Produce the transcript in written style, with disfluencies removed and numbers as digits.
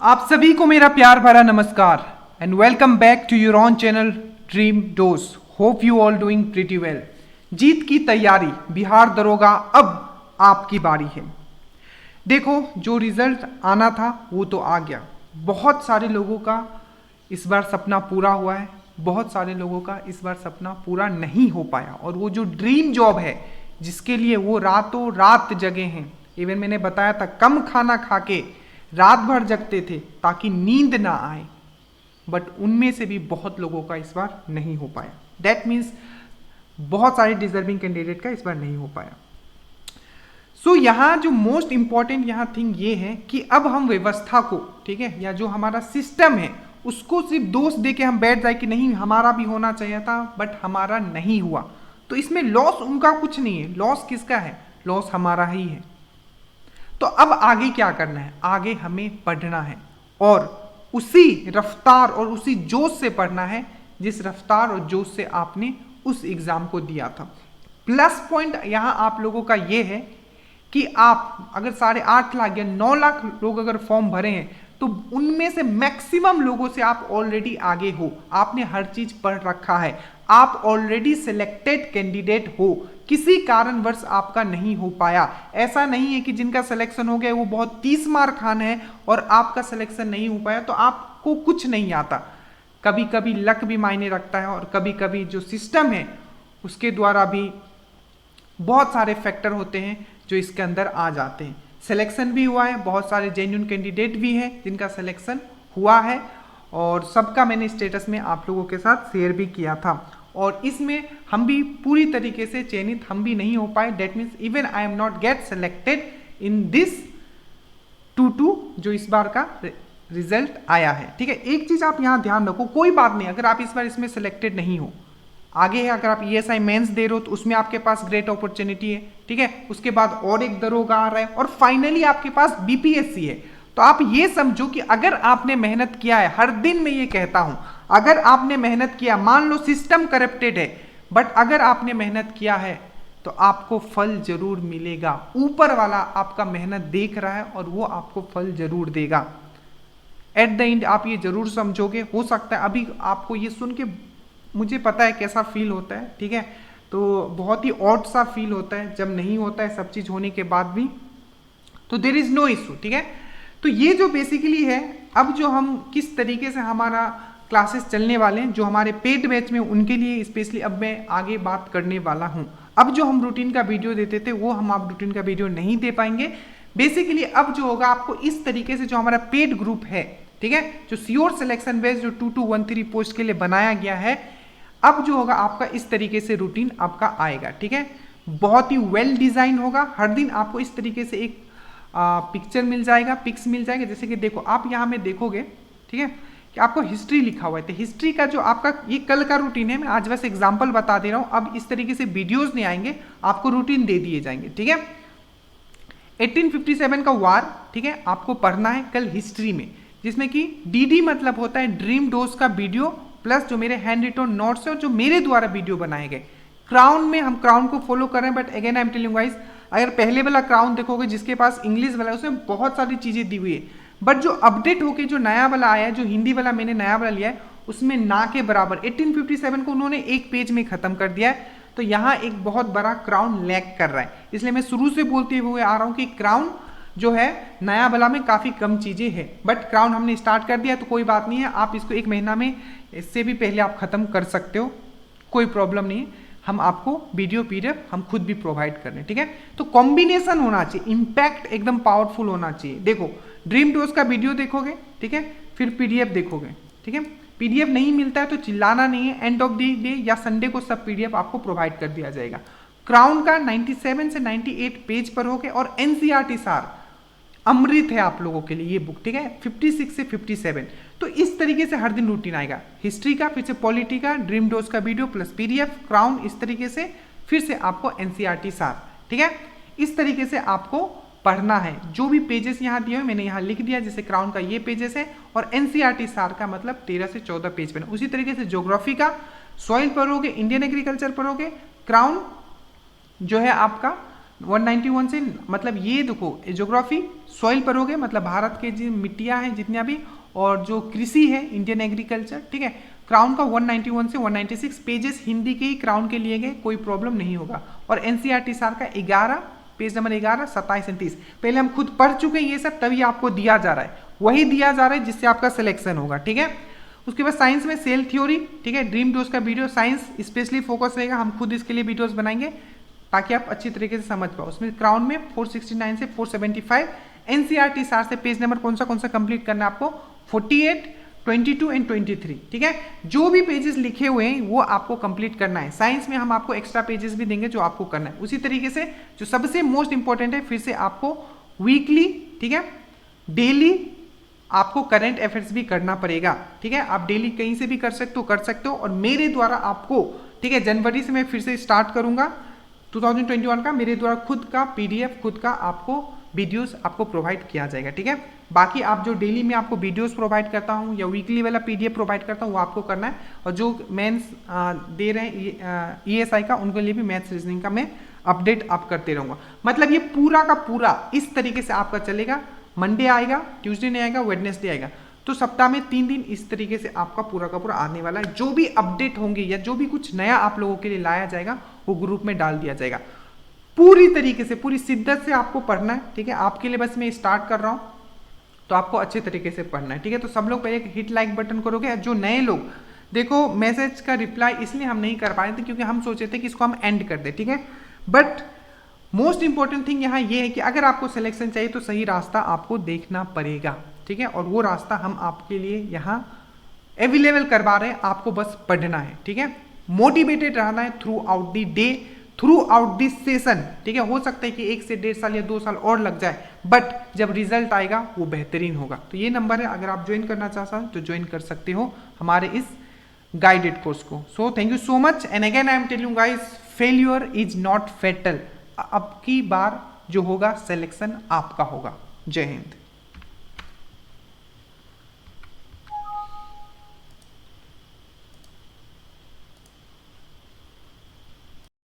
आप सभी को मेरा प्यार भरा नमस्कार and welcome back to your own channel Dream Dose. Hope you all doing pretty well. जीत की तैयारी, बिहार दरोगा, अब आपकी बारी है। देखो, जो रिजल्ट आना था वो तो आ गया। बहुत सारे लोगों का इस बार सपना पूरा हुआ है, बहुत सारे लोगों का इस बार सपना पूरा नहीं हो पाया। और वो जो ड्रीम जॉब है जिसके लिए वो रातों रात जगे हैं, इवन मैंने बताया था कम खाना खा के रात भर जगते थे ताकि नींद ना आए, बट उनमें से भी बहुत लोगों का इस बार नहीं हो पाया। दैट मीन्स बहुत सारे डिजर्विंग कैंडिडेट का इस बार नहीं हो पाया। सो यहाँ जो मोस्ट इंपॉर्टेंट यहाँ थिंग ये है कि अब हम व्यवस्था को, ठीक है, या जो हमारा सिस्टम है उसको सिर्फ दोष दे के हम बैठ जाए कि नहीं हमारा भी होना चाहिए था बट हमारा नहीं हुआ, तो इसमें लॉस उनका कुछ नहीं है। लॉस किसका है? लॉस हमारा ही है। तो अब आगे क्या करना है? आगे हमें पढ़ना है और उसी रफ्तार और उसी जोश से पढ़ना है जिस रफ्तार और जोश से आपने उस एग्जाम को दिया था। प्लस पॉइंट यहां आप लोगों का यह है कि आप अगर 8.5 लाख या 9 लाख लोग अगर फॉर्म भरे हैं तो उनमें से मैक्सिमम लोगों से आप ऑलरेडी आगे हो। आपने हर चीज पढ़ रखा है, आप ऑलरेडी सिलेक्टेड कैंडिडेट हो। किसी कारणवश आपका नहीं हो पाया। ऐसा नहीं है कि जिनका सिलेक्शन हो गया वो बहुत 30 मार खान है और आपका सिलेक्शन नहीं हो पाया तो आपको कुछ नहीं आता। कभी कभी लक भी मायने रखता है और कभी कभी जो सिस्टम है उसके द्वारा भी बहुत सारे फैक्टर होते हैं जो इसके अंदर आ जाते हैं। सिलेक्शन भी हुआ है, बहुत सारे जेन्युइन कैंडिडेट भी हैं जिनका सिलेक्शन हुआ है और सबका मैंने स्टेटस में आप लोगों के साथ शेयर भी किया था। और इसमें हम भी पूरी तरीके से चयनित हम भी नहीं हो पाए। That means even I am not get selected in this 2-2 जो इस बार का रिजल्ट आया है। ठीक है, एक चीज आप यहां ध्यान रखो, कोई बात नहीं अगर आप इस बार इसमें सिलेक्टेड नहीं हो, आगे है अगर आप ESI मेंस दे रहे हो तो उसमें आपके पास ग्रेट अपॉर्चुनिटी है। ठीक है, उसके बाद और एक दरोगा आ रहा है और फाइनली आपके पास BPSC है। तो आप ये समझो कि अगर आपने मेहनत किया है, हर दिन मैं ये कहता हूं, अगर आपने मेहनत किया, मान लो सिस्टम करप्टेड है बट अगर आपने मेहनत किया है तो आपको फल जरूर मिलेगा। ऊपर वाला आपका मेहनत देख रहा है और वो आपको फल जरूर देगा। एट द एंड आप ये जरूर समझोगे। हो सकता है अभी आपको ये सुन के मुझे पता है कैसा फील होता है, ठीक है, तो बहुत ही ऑड सा फील होता है जब नहीं होता है सब चीज होने के बाद भी, तो देयर इज नो इशू। ठीक है, तो ये जो बेसिकली है, अब जो हम किस तरीके से हमारा क्लासेस चलने वाले हैं जो हमारे पेड बैच में, उनके लिए स्पेशली अब मैं आगे बात करने वाला हूं। अब जो हम रूटीन का वीडियो देते थे वो हम आप रूटीन का वीडियो नहीं दे पाएंगे। बेसिकली अब जो होगा आपको इस तरीके से जो हमारा पेड ग्रुप है, ठीक है, जो श्योर सिलेक्शन बेस जो 2213 पोस्ट के लिए बनाया गया है, अब जो होगा आपका इस तरीके से रूटीन आपका आएगा। ठीक है, बहुत ही वेल डिजाइन होगा। हर दिन आपको इस तरीके से एक पिक्चर मिल जाएगा, पिक्स मिल जाएगा। जैसे कि देखो आप यहाँ में देखोगे, ठीक है, कि आपको हिस्ट्री लिखा हुआ है, तो हिस्ट्री का जो आपका ये कल का रूटीन है, मैं आज बस एग्जांपल बता दे रहा हूँ। अब इस तरीके से वीडियोस नहीं आएंगे, आपको रूटीन दे दिए जाएंगे। ठीक है, 1857 का वार, ठीक है, आपको पढ़ना है कल हिस्ट्री में, जिसमें कि DD मतलब होता है ड्रीम डोज का वीडियो प्लस जो मेरे हैंड रिटन नोट्स है और जो मेरे द्वारा वीडियो बनाए गए। क्राउन में हम क्राउन को फॉलो कर रहे हैं, but again I am telling guys, अगर पहले वाला क्राउन देखोगे जिसके पास इंग्लिश वाला है उसमें बहुत सारी चीजें दी हुई है, बट जो अपडेट होके जो नया वाला आया है, जो हिंदी वाला मैंने नया वाला लिया है, उसमें ना के बराबर 1857 को उन्होंने एक पेज में खत्म कर दिया है। तो यहाँ एक बहुत बड़ा क्राउन लैग कर रहा है, इसलिए मैं शुरू से बोलते हुए आ रहा हूँ कि क्राउन जो है नया वाला में काफी कम चीजें हैं, बट क्राउन हमने स्टार्ट कर दिया तो कोई बात नहीं है, आप इसको 1 महीना में, इससे भी पहले आप खत्म कर सकते हो, कोई प्रॉब्लम नहीं है। हम आपको वीडियो PDF हम खुद भी प्रोवाइड कर रहे हैं। ठीक है, तो कॉम्बिनेशन होना चाहिए, इंपैक्ट एकदम पावरफुल होना चाहिए। देखो ड्रीम डोज का वीडियो देखोगे, ठीक है, फिर PDF देखोगे, ठीक है, PDF नहीं मिलता है तो चिल्लाना नहीं है, एंड ऑफ द डे या संडे को सब PDF आपको प्रोवाइड कर दिया जाएगा। क्राउन का 97 से 98 पेज पर होगे और NCERT सार अमृत है आप लोगों के लिए ये बुक। ठीक है, 56 से 57, तो इस तरीके से हर दिन रूटीन आएगा। हिस्ट्री का, फिर से पॉलिटी का, ड्रीम डोज का वीडियो प्लस PDF, क्राउन, इस तरीके से फिर से आपको NCERT सार। ठीक है, इस तरीके से आपको पढ़ना है। जो भी पेजेस यहाँ दिए हुए मैंने यहाँ लिख दिया, जैसे क्राउन का ये पेजेस है और NCERT सार का मतलब 13 से 14 पेज पे। उसी तरीके से ज्योग्राफी का सॉइल पढ़ोगे, इंडियन एग्रीकल्चर पढ़ोगे, क्राउन जो है आपका 191 से मतलब ये देखो ज्योग्राफी सॉइल पर हो गए, मतलब भारत के जो मिट्टियाँ हैं जितनी भी, और जो कृषि है इंडियन एग्रीकल्चर, ठीक है। क्राउन का 191 से 196 पेजेस हिंदी के ही क्राउन के लिए गए, कोई प्रॉब्लम नहीं होगा। और एनसीईआरटी सार का 11 पेज नंबर 11, 27, 29 पहले हम खुद पढ़ चुके हैं ये सब, तभी आपको दिया जा रहा है, वही दिया जा रहा है जिससे आपका सिलेक्शन होगा, ठीक है। उसके बाद साइंस में सेल थ्योरी, ठीक है, ड्रीम डोज का वीडियो साइंस स्पेशली फोकस रहेगा, हम खुद इसके लिए वीडियोस बनाएंगे ताकि आप अच्छी तरीके से समझ पाओ। उसमें क्राउन में 469 से 475, एनसीईआरटी सार से पेज नंबर कौन सा कंप्लीट करना है आपको, 48, 22 एंड 23, ठीक है। जो भी पेजेस लिखे हुए हैं वो आपको कंप्लीट करना है। साइंस में हम आपको एक्स्ट्रा पेजेस भी देंगे जो आपको करना है। उसी तरीके से जो सबसे मोस्ट इंपॉर्टेंट है, फिर से आपको वीकली, ठीक है, डेली आपको करंट अफेयर्स भी करना पड़ेगा, ठीक है। आप डेली कहीं से भी कर सकते हो और मेरे द्वारा आपको, ठीक है, जनवरी से मैं फिर से स्टार्ट करूंगा 2021 का, मेरे द्वारा खुद का पीडीएफ, खुद का आपको वीडियोस आपको प्रोवाइड किया जाएगा, ठीक है। बाकी आप जो डेली में आपको वीडियोस प्रोवाइड करता हूं या वीकली वाला पीडीएफ प्रोवाइड करता हूं वो आपको करना है। और जो मेंस दे रहे हैं ईएसआई का, उनके लिए भी मैथ्स रीजनिंग का मैं अपडेट आप करते रहूंगा। मतलब ये पूरा का पूरा इस तरीके से आपका चलेगा। मंडे आएगा, ट्यूसडे नहीं आएगा, वेडनेसडे आएगा, तो सप्ताह में 3 दिन इस तरीके से आपका पूरा का पूरा आने वाला है। जो भी अपडेट होंगे या जो भी कुछ नया आप लोगों के लिए लाया जाएगा वो ग्रुप में डाल दिया जाएगा। पूरी तरीके से, पूरी शिद्दत से आपको पढ़ना है, ठीक है। आपके लिए बस मैं स्टार्ट कर रहा हूं, तो आपको अच्छे तरीके से पढ़ना है, ठीक है। तो सब लोग पहले हिट लाइक बटन करोगे। जो नए लोग, देखो मैसेज का रिप्लाई इसलिए हम नहीं कर पाए थे क्योंकि हम सोचे थे कि इसको हम एंड कर दे, ठीक है। बट मोस्ट इंपॉर्टेंट थिंग यहाँ ये है कि अगर आपको सिलेक्शन चाहिए तो सही रास्ता आपको देखना पड़ेगा, ठीक है। और वो रास्ता हम आपके लिए यहाँ अवेलेबल करवा रहे हैं, आपको बस पढ़ना है, ठीक है। मोटिवेटेड रहना है through out the day, through out this session, ठीक है। हो सकता है कि 1 से 1.5 साल या 2 साल और लग जाए, बट जब रिजल्ट आएगा वो बेहतरीन होगा। तो ये नंबर है, अगर आप ज्वाइन करना चाहते हो तो ज्वाइन कर सकते हो हमारे इस गाइडेड कोर्स को। So thank you so much and again I am telling guys, failure is not fatal. अब की बार जो होगा सिलेक्शन आपका होगा। जय हिंद।